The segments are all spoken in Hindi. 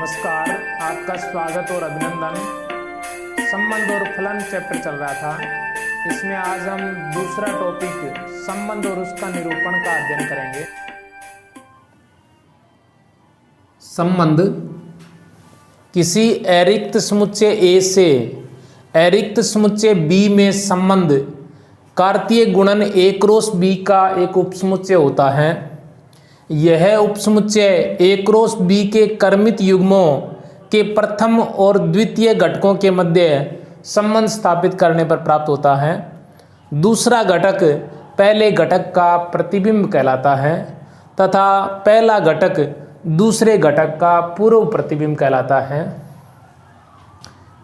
नमस्कार, आपका स्वागत और अभिनंदन। संबंध और फलन चैप्टर चल रहा था। इसमें आज हम दूसरा टॉपिक संबंध और उसका निरूपण का अध्ययन करेंगे। संबंध किसी अरिक्त समुच्चय A से अरिक्त समुच्चय B में संबंध कार्तीय गुणन A क्रॉस B का एक उपसमुच्चय होता है। यह उपसमुच्चय A क्रॉस B के क्रमित युग्मों के प्रथम और द्वितीय घटकों के मध्य संबंध स्थापित करने पर प्राप्त होता है। दूसरा घटक पहले घटक का प्रतिबिंब कहलाता है तथा पहला घटक दूसरे घटक का पूर्व प्रतिबिंब कहलाता है।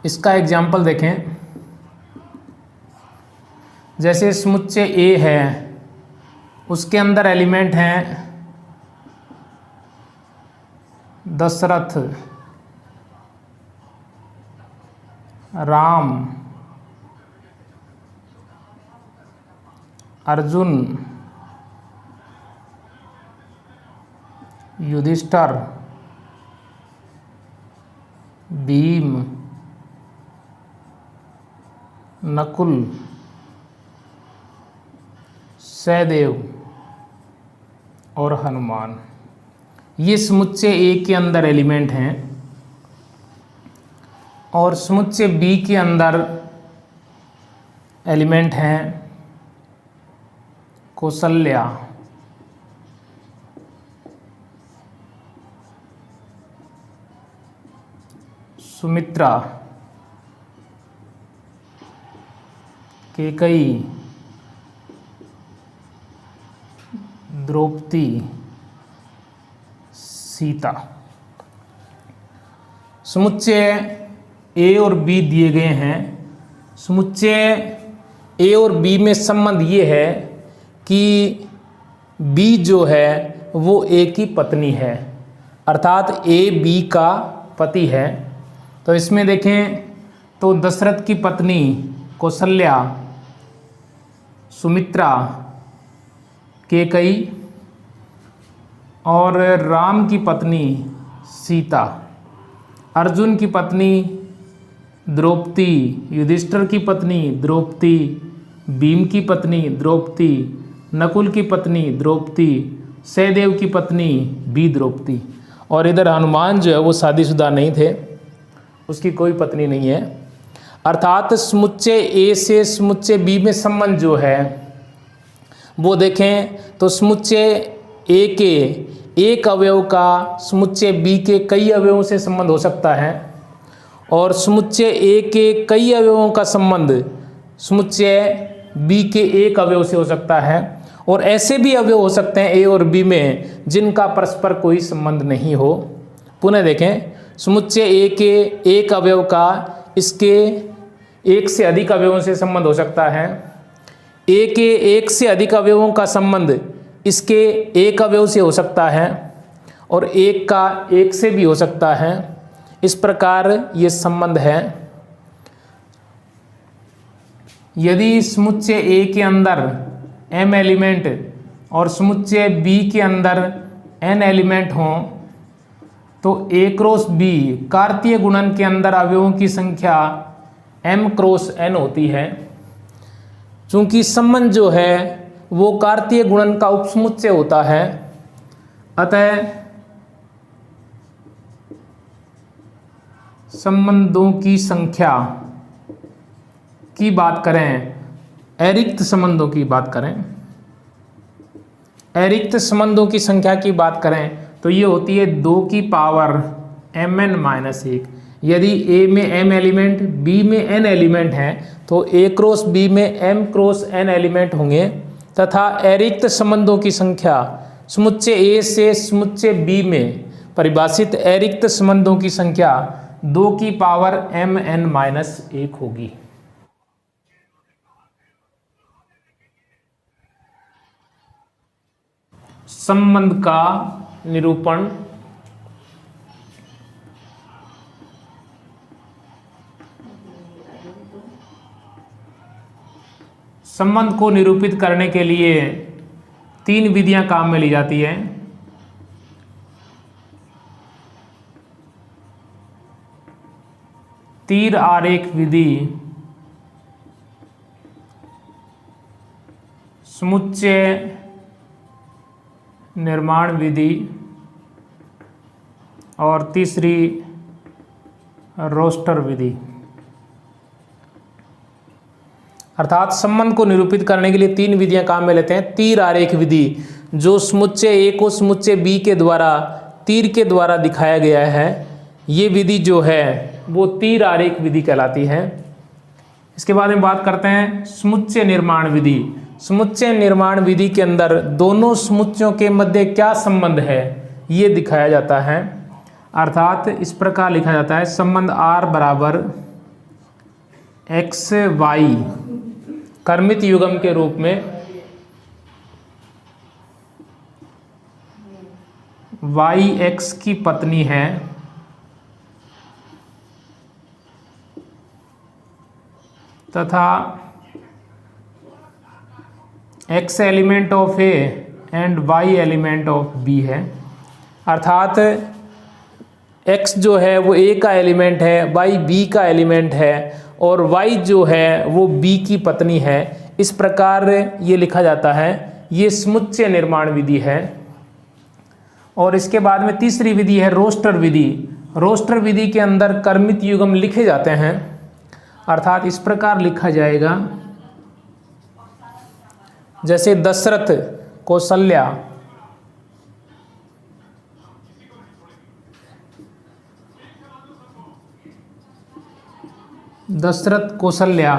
इसका एग्जाम्पल देखें। जैसे समुच्चय A है, उसके अंदर एलिमेंट हैं दशरथ, राम, अर्जुन, युधिष्ठिर, भीम, नकुल, सहदेव और हनुमान। ये समुच्चय A के अंदर एलिमेंट हैं और समुच्चय B के अंदर एलिमेंट हैं कौशल्या, सुमित्रा, कैकेयी, द्रौपदी, सीता। समुच्चय A और B दिए गए हैं। समुच्चय A और B में संबंध ये है कि B जो है वो A की पत्नी है, अर्थात A B का पति है। तो इसमें देखें तो दशरथ की पत्नी कौशल्या, सुमित्रा, कैकेयी और राम की पत्नी सीता, अर्जुन की पत्नी द्रौपदी, युधिष्ठिर की पत्नी द्रौपदी, भीम की पत्नी द्रौपदी, नकुल की पत्नी द्रौपदी, सहदेव की पत्नी भी द्रौपदी। और इधर हनुमान जो है वो शादीशुदा नहीं थे, उसकी कोई पत्नी नहीं है। अर्थात समुच्चय A से समुच्चय B में संबंध जो है वो देखें तो समुच्चय A के एक अवयव का समुच्चय B के कई अवयवों से संबंध हो सकता है और समुच्चय A के कई अवयवों का संबंध समुच्चय B के एक अवयव से हो सकता है। और ऐसे भी अवयव हो सकते हैं A और B में जिनका परस्पर कोई संबंध नहीं हो। पुनः देखें, समुच्चय A के एक अवयव का इसके एक से अधिक अवयवों से संबंध हो सकता है। A के एक से अधिक अवयवों का संबंध इसके एक अवयव से हो सकता है और एक का एक से भी हो सकता है। इस प्रकार ये संबंध है। यदि समुच्चय A के अंदर m एलिमेंट और समुच्चय B के अंदर n एलिमेंट हों तो A क्रॉस B कार्तीय गुणन के अंदर अवयवों की संख्या m क्रॉस n होती है। चूंकि संबंध जो है वो कार्तीय गुणन का उपसमुच्चय होता है, अतः संबंधों की संख्या की बात करें, अरिक्त संबंधों की बात करें, अरिक्त संबंधों की संख्या की बात करें तो ये होती है 2 की पावर mn-1। यदि A में m एलिमेंट, B में n एलिमेंट हैं तो A क्रॉस B में m क्रॉस n एलिमेंट होंगे तथा अरिक्त संबंधों की संख्या समुच्चय A से समुच्चय B में परिभाषित अरिक्त संबंधों की संख्या 2 की पावर mn-1 होगी। संबंध का निरूपण। संबंध को निरूपित करने के लिए 3 विधियां काम में ली जाती हैं। तीर आरेख विधि समुच्चय निर्माण विधि और तीसरी रोस्टर विधि। अर्थात संबंध को निरूपित करने के लिए तीन विधियां काम में लेते हैं। तीर आरेख विधि, जो समुच्चय ए को समुच्चय बी के द्वारा तीर के द्वारा दिखाया गया है, ये विधि जो है वो तीर आरेख विधि कहलाती है। इसके बाद में बात करते हैं समुच्चय निर्माण विधि। समुच्चय निर्माण विधि के अंदर दोनों समुच्चयों के मध्य क्या संबंध है ये दिखाया जाता है। अर्थात इस प्रकार लिखा जाता है, संबंध R बराबर एक्स वाई कर्मित युग्म के रूप में वाई एक्स की पत्नी है तथा x element of A and y element of B है। अर्थात x जो है वो a का एलिमेंट है, y b का एलिमेंट है और y जो है वो b की पत्नी है। इस प्रकार ये लिखा जाता है, ये समुच्चय निर्माण विधि है। और इसके बाद में तीसरी विधि है रोस्टर विधि। रोस्टर विधि के अंदर कर्मित युग्म लिखे जाते हैं। अर्थात इस प्रकार लिखा जाएगा, जैसे दशरथ कौशल्या, दशरथ कौशल्या,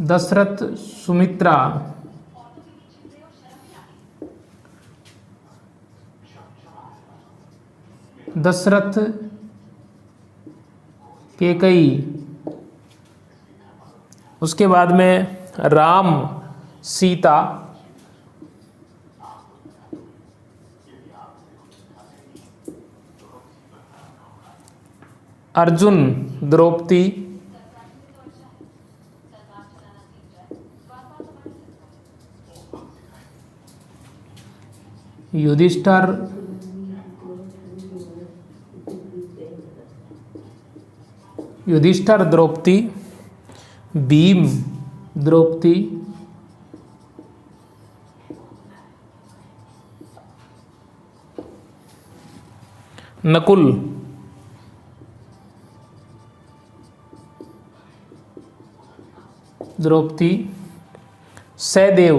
दशरथ सुमित्रा, दशरथ कैकेयी, उसके बाद में राम सीता, अर्जुन द्रौपदी, युधिष्ठिर, द्रौपदी, भीम द्रौपदी, नकुल, द्रौपदी, सहदेव,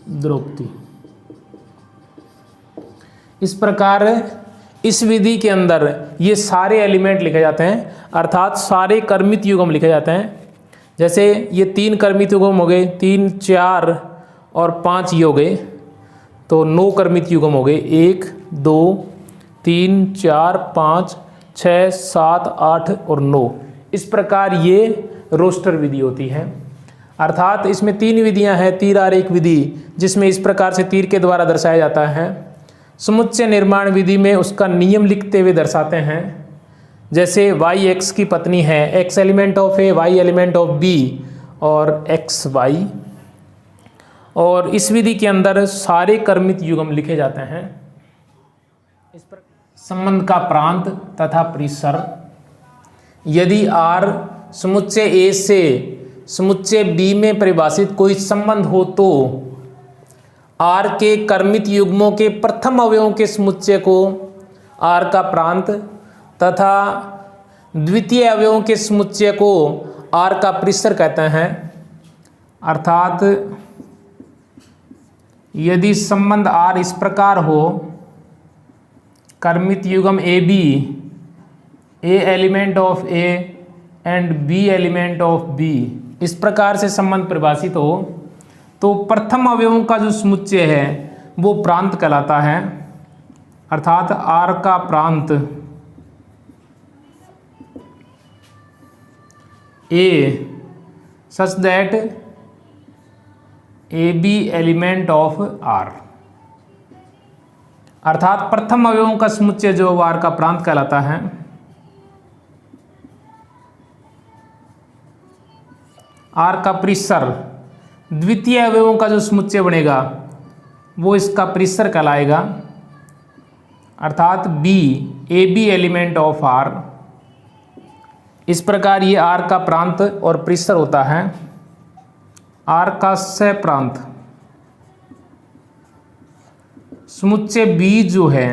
द्रौपदी। इस प्रकार इस विधि के अंदर ये सारे एलिमेंट लिखे जाते हैं, अर्थात सारे कर्मित युग्म लिखे जाते हैं। जैसे ये तीन कर्मित युग्म हो गए, 3, 4 और 5 ये हो गए, तो 9 कर्मित युग्म हो गए। 1, 2, 3, 4, 5, 6, 7, 8 और 9। इस प्रकार ये रोस्टर विधि होती है। अर्थात इसमें 3 विधियां हैं। तीर आरेख विधि, जिसमें इस प्रकार से तीर के द्वारा दर्शाया जाता है। समुच्चय निर्माण विधि में उसका नियम लिखते हुए दर्शाते हैं, जैसे वाई एक्स की पत्नी है, x element of A, y element of B और एक्स वाई। और इस विधि के अंदर सारे कर्मित युग्म लिखे जाते हैं। इस पर संबंध का प्रांत तथा परिसर, यदि R समुच्चय A से समुच्चय B में परिभाषित कोई संबंध हो तो R के कर्मित युग्मों के प्रथम अवयवों के समुच्चय को R का प्रांत तथा द्वितीय अवयवों के समुच्चय को R का परिसर कहते हैं। अर्थात यदि संबंध R इस प्रकार हो, कर्मित युग्म AB, A element of A and B element of B, इस प्रकार से संबंध परिभाषित हो, तो प्रथम अवयवों का जो समुच्चय है वो प्रांत कहलाता है। अर्थात R का प्रांत A such that AB element of R, अर्थात प्रथम अवयवों का समुच्चय जो R का प्रांत कहलाता है। R का परिसर द्वितीय अवयवों का जो समुच्चय बनेगा वो इसका परिसर कहलाएगा, अर्थात B A B element of R. इस प्रकार ये आर का प्रांत और परिसर होता है। आर का सह प्रांत, समुच्चय बी जो है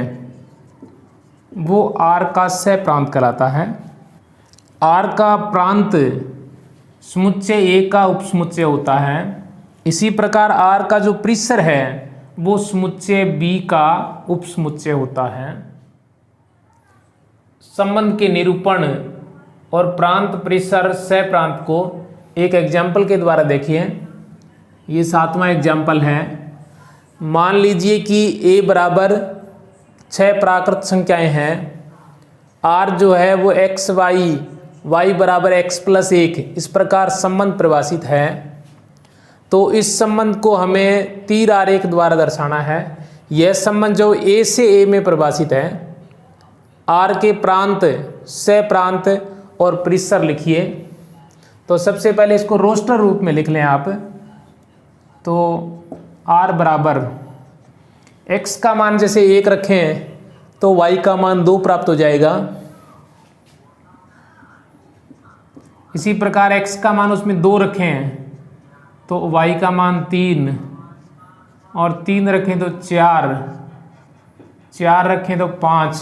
वो आर का सह प्रांत कहलाता है। आर का प्रांत समुच्चय ए का उपसमुच्चय होता है। इसी प्रकार आर का जो परिसर है वो समुच्चय बी का उपसमुच्चय होता है। संबंध के निरूपण और प्रांत परिसर सह प्रांत को एक एग्जाम्पल के द्वारा देखिए। ये 7वां एग्जाम्पल है। मान लीजिए कि a बराबर 6 प्राकृत संख्याएं हैं। r जो है वो x y बराबर x प्लस 1 इस प्रकार संबंध परिभाषित है। तो इस संबंध को हमें तीर आरेख द्वारा दर्शाना है। यह संबंध जो a से a में परिभाषित है। r के प्रांत, सह प्रांत और परिसर लिखिए। तो सबसे पहले इसको रोस्टर रूप में लिख लें आप। तो r बराबर x का मान जैसे 1 रखें तो y का मान 2 प्राप्त हो जाएगा। इसी प्रकार x का मान उसमें 2 रखें तो y का मान 3, और 3 रखें तो 4, 4 रखें तो 5,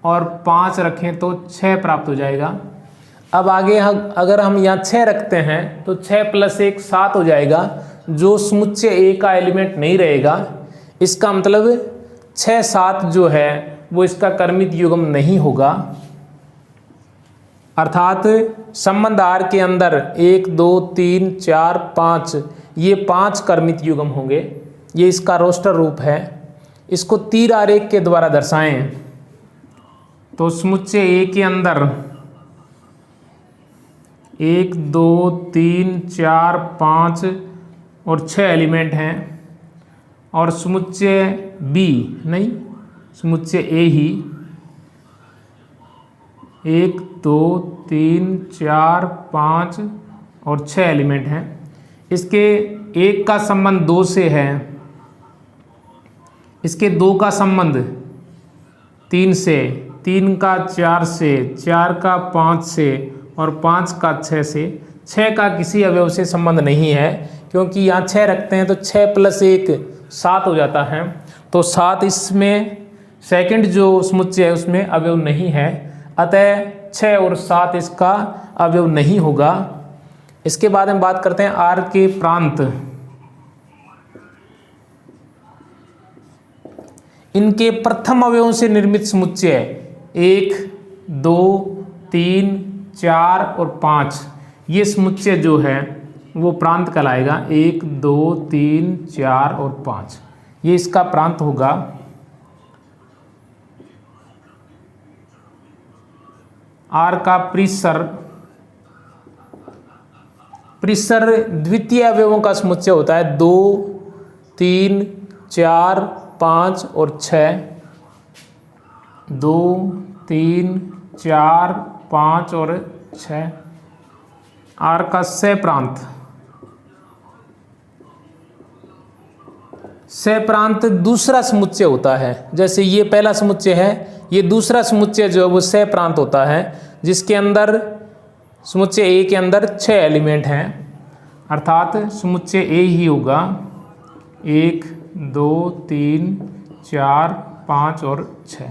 और 5 रखें तो 6 प्राप्त हो जाएगा। अब आगे अगर हम यहाँ 6 रखते हैं तो 6 प्लस 1 7 हो जाएगा, जो समुच्चय ए का एलिमेंट नहीं रहेगा। इसका मतलब 6 7 जो है वो इसका कर्मित युग्म नहीं होगा। अर्थात संबंध आर के अंदर 1 2 3 4 5 ये 5 कर्मित युग्म होंगे। ये इसका रोस्टर रूप है। इसको तीर आरेख के द्वारा दर्शाएं। तो समुच्चय ए के अंदर 1 2 3 4 5 और 6 एलिमेंट हैं, और समुच्चय बी नहीं, समुच्चय ए ही 1 2 3 4 5 और 6 एलिमेंट हैं। इसके 1 का संबंध 2 से है, इसके 2 का संबंध 3 से, 3 का 4 से, 4 का 5 से और 5 का 6 से। 6 का किसी अवयव से संबंध नहीं है, क्योंकि यहाँ 6 रखते हैं तो 6 प्लस 1 7 हो जाता है। तो 7 इसमें सेकंड जो समुच्चय है उसमें अवयव नहीं है, अतः 6 और 7 इसका अवयव नहीं होगा। इसके बाद हम बात करते हैं आर के प्रांत। इनके प्रथम अवयवों से निर्मित समुच्चय 1 2 3 4 और 5, ये समुच्चय जो है वो प्रांत कहलाएगा। 1 2 3 4 और 5 ये इसका प्रांत होगा। आर का परिसर, परिसर द्वितीय अवयवों का समुच्चय होता है। 2 3 4 5 और 6। 2 3 4 5 और 6। आर का सह प्रांत, सह प्रांत दूसरा समुच्चय होता है। जैसे ये पहला समुच्चय है, ये दूसरा समुच्चय जो है वो सह प्रांत होता है, जिसके अंदर समुच्चय ए के अंदर 6 एलिमेंट हैं, अर्थात समुच्चय ए ही होगा। 1 2 3 4 5 और 6।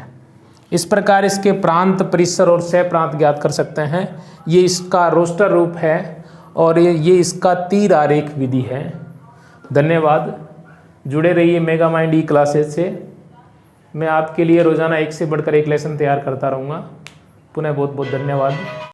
इस प्रकार इसके प्रांत, परिसर और सह प्रांत ज्ञात कर सकते हैं। ये इसका रोस्टर रूप है और ये इसका तीर आरेख विधि है। धन्यवाद। जुड़े रहिए मेगा माइंड ई क्लासेस से। मैं आपके लिए रोजाना एक से बढ़कर एक लेसन तैयार करता रहूँगा। पुनः बहुत बहुत धन्यवाद।